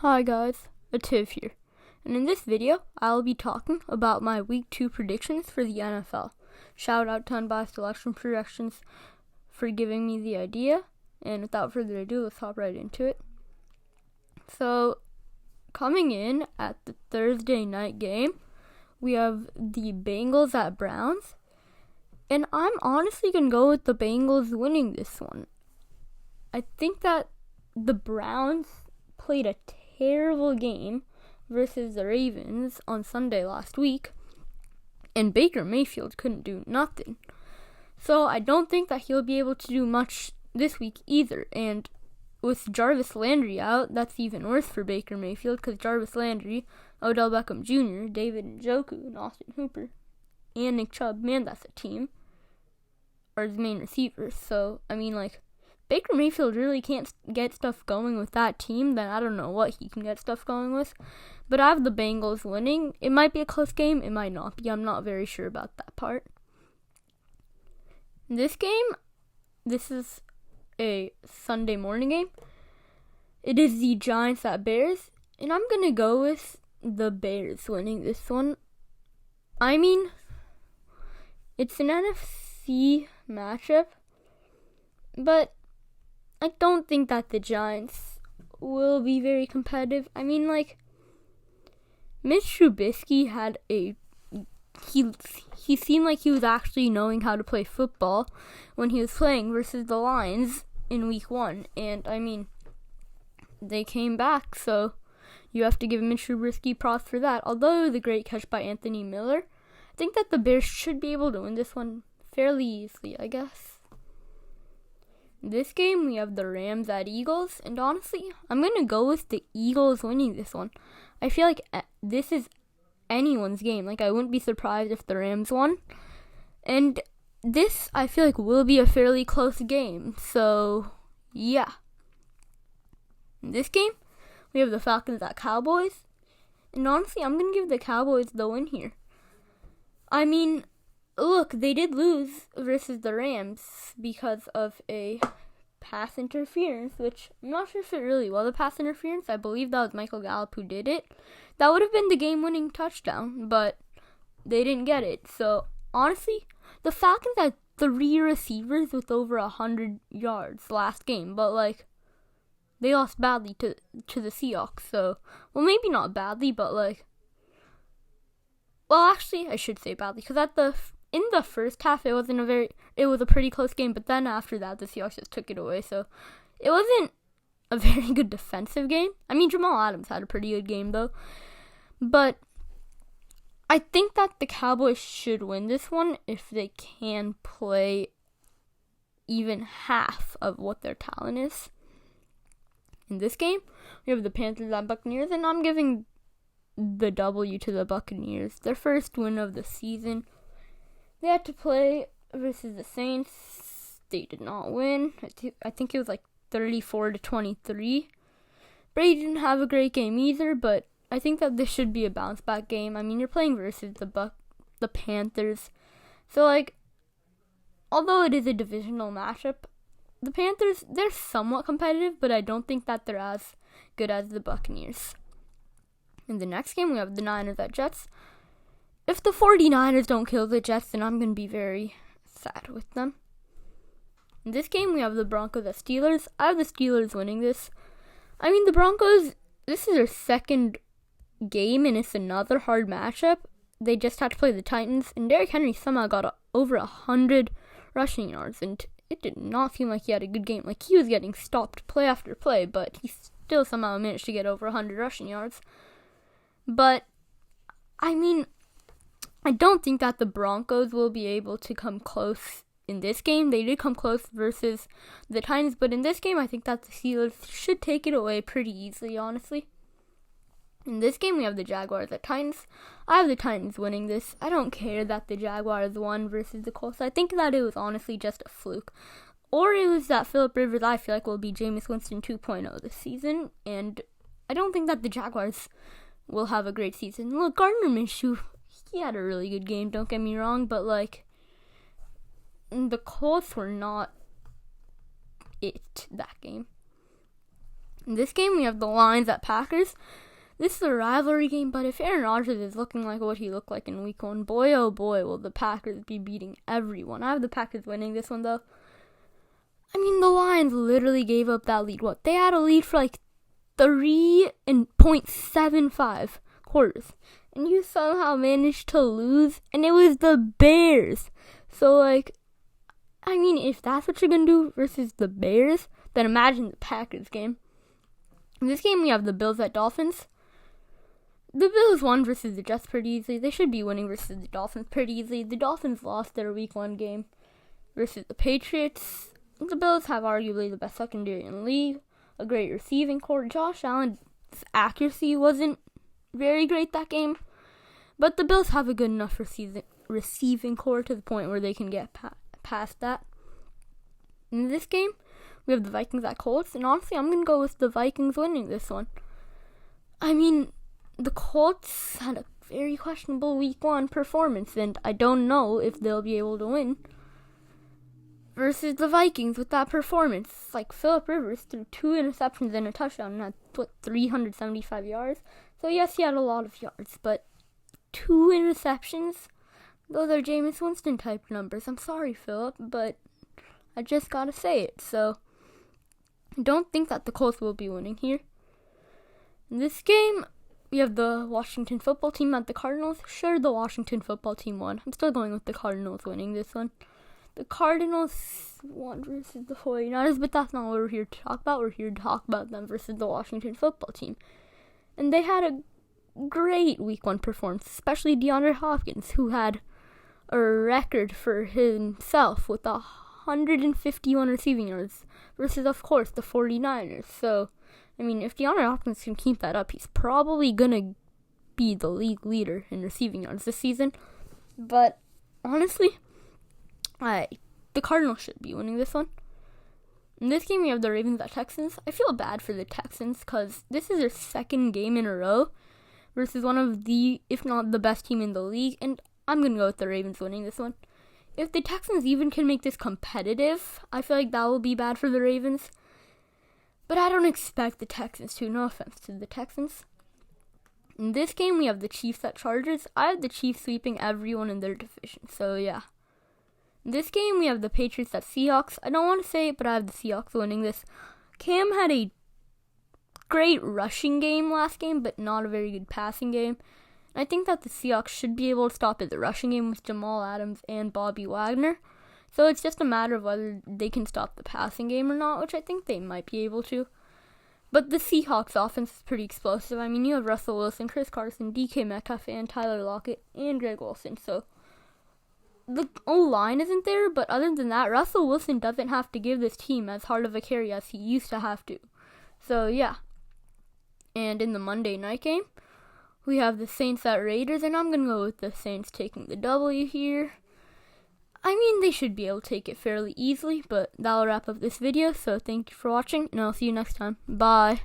Hi guys, Ativ here, and in this video, I'll be talking about my Week 2 predictions for the NFL. Shout out to Unbiased Election Projections for giving me the idea, and without further ado, let's hop right into it. So, coming in at the Thursday night game, we have the Bengals at Browns, and I'm honestly going to go with the Bengals winning this one. I think that the Browns played a terrible game versus the Ravens on Sunday last week, and Baker Mayfield couldn't do nothing. So I don't think that he'll be able to do much this week either. And with Jarvis Landry out, that's even worse for Baker Mayfield, because Jarvis Landry, Odell Beckham Jr., David Njoku, and Austin Hooper, and Nick Chubb, man, that's a team, are his main receivers. So, Baker Mayfield really can't get stuff going with that team, then I don't know what he can get stuff going with. But I have the Bengals winning. It might be a close game, it might not be. I'm not very sure about that part. This is a Sunday morning game. It is the Giants at Bears, and I'm going to go with the Bears winning this one. It's an NFC matchup, but I don't think that the Giants will be very competitive. Mitch Trubisky had he seemed like he was actually knowing how to play football when he was playing versus the Lions in week 1. And, they came back, so you have to give Mitch Trubisky props for that. Although it was a great catch by Anthony Miller, I think that the Bears should be able to win this one fairly easily, I guess. This game, we have the Rams at Eagles, and honestly, I'm going to go with the Eagles winning this one. I feel like this is anyone's game. I wouldn't be surprised if the Rams won. And this, I feel like, will be a fairly close game. So, yeah. In this game, we have the Falcons at Cowboys. And honestly, I'm going to give the Cowboys the win here. Look, they did lose versus the Rams because of a pass interference, which I'm not sure if it really was a pass interference. I believe that was Michael Gallup who did it. That would have been the game-winning touchdown, but they didn't get it. So, honestly, the Falcons had 3 receivers with over 100 yards last game, but, they lost badly to the Seahawks. So, well, maybe not badly, but, I should say badly, because in the first half, it was a pretty close game, but then after that, the Seahawks just took it away, so it wasn't a very good defensive game. Jamal Adams had a pretty good game, though, but I think that the Cowboys should win this one if they can play even half of what their talent is. In this game, we have the Panthers and Buccaneers, and I'm giving the W to the Buccaneers, their first win of the season. They had to play versus the Saints. They did not win. I think it was 34-23. Brady didn't have a great game either, but I think that this should be a bounce back game. You're playing versus the Panthers. So although it is a divisional matchup, the Panthers, they're somewhat competitive, but I don't think that they're as good as the Buccaneers. In the next game, we have the Niners at Jets. If the 49ers don't kill the Jets, then I'm going to be very sad with them. In this game, we have the Broncos at Steelers. I have the Steelers winning this. The Broncos, this is their second game, and it's another hard matchup. They just had to play the Titans, and Derrick Henry somehow got over 100 rushing yards, and it did not seem like he had a good game. He was getting stopped play after play, but he still somehow managed to get over 100 rushing yards. But, I don't think that the Broncos will be able to come close in this game. They did come close versus the Titans, but in this game, I think that the Steelers should take it away pretty easily, honestly. In this game, we have the Jaguars at Titans. I have the Titans winning this. I don't care that the Jaguars won versus the Colts. I think that it was honestly just a fluke. Or it was that Phillip Rivers, I feel like, will be Jameis Winston 2.0 this season, and I don't think that the Jaguars will have a great season. Look, Gardner Minshew, he had a really good game, don't get me wrong, but, the Colts were not it that game. In this game, we have the Lions at Packers. This is a rivalry game, but if Aaron Rodgers is looking like what he looked like in week 1, boy, oh boy, will the Packers be beating everyone. I have the Packers winning this one, though. I mean, the Lions literally gave up that lead. They had a lead for like 3.75 quarters. And you somehow managed to lose, and it was the Bears. So, I mean, if that's what you're going to do versus the Bears, then imagine the Packers game. In this game, we have the Bills at Dolphins. The Bills won versus the Jets pretty easily. They should be winning versus the Dolphins pretty easily. The Dolphins lost their week 1 game versus the Patriots. The Bills have arguably the best secondary in the league, a great receiving core. Josh Allen's accuracy wasn't very great that game, but the Bills have a good enough receiving core to the point where they can get past that. In this game, we have the Vikings at Colts, and honestly, I'm going to go with the Vikings winning this one. I mean, the Colts had a very questionable week 1 performance, and I don't know if they'll be able to win versus the Vikings with that performance. Like, Phillip Rivers threw 2 interceptions and a touchdown and had, 375 yards. So, yes, he had a lot of yards, but 2 interceptions? Those are Jameis Winston type numbers. I'm sorry, Phillip, but I just gotta say it. So, I don't think that the Colts will be winning here. In this game, we have the Washington football team at the Cardinals. Sure, the Washington football team won. I'm still going with the Cardinals winning this one. The Cardinals won versus the 49ers, but that's not what we're here to talk about. We're here to talk about them versus the Washington football team. And they had a great week 1 performance, especially DeAndre Hopkins, who had a record for himself with 151 receiving yards versus, of course, the 49ers. So, I mean, if DeAndre Hopkins can keep that up, he's probably going to be the league leader in receiving yards this season. But, honestly, the Cardinals should be winning this one. In this game, we have the Ravens at Texans. I feel bad for the Texans because this is their 2nd game in a row versus one of the, if not the best team in the league, and I'm going to go with the Ravens winning this one. If the Texans even can make this competitive, I feel like that will be bad for the Ravens. But I don't expect the Texans to. No offense to the Texans. In this game, we have the Chiefs at Chargers. I have the Chiefs sweeping everyone in their division. So, yeah. In this game, we have the Patriots at Seahawks. I don't want to say it, but I have the Seahawks winning this. Cam had a great rushing game last game, but not a very good passing game. I think that the Seahawks should be able to stop at the rushing game with Jamal Adams and Bobby Wagner. So it's just a matter of whether they can stop the passing game or not, which I think they might be able to. But the Seahawks offense is pretty explosive. I mean, you have Russell Wilson, Chris Carson, DK Metcalf, and Tyler Lockett, and Greg Olsen. So the O-line isn't there, but other than that, Russell Wilson doesn't have to give this team as hard of a carry as he used to have to. So, yeah. And in the Monday night game, we have the Saints at Raiders, and I'm going to go with the Saints taking the W here. I mean, they should be able to take it fairly easily, but that'll wrap up this video, so thank you for watching, and I'll see you next time. Bye.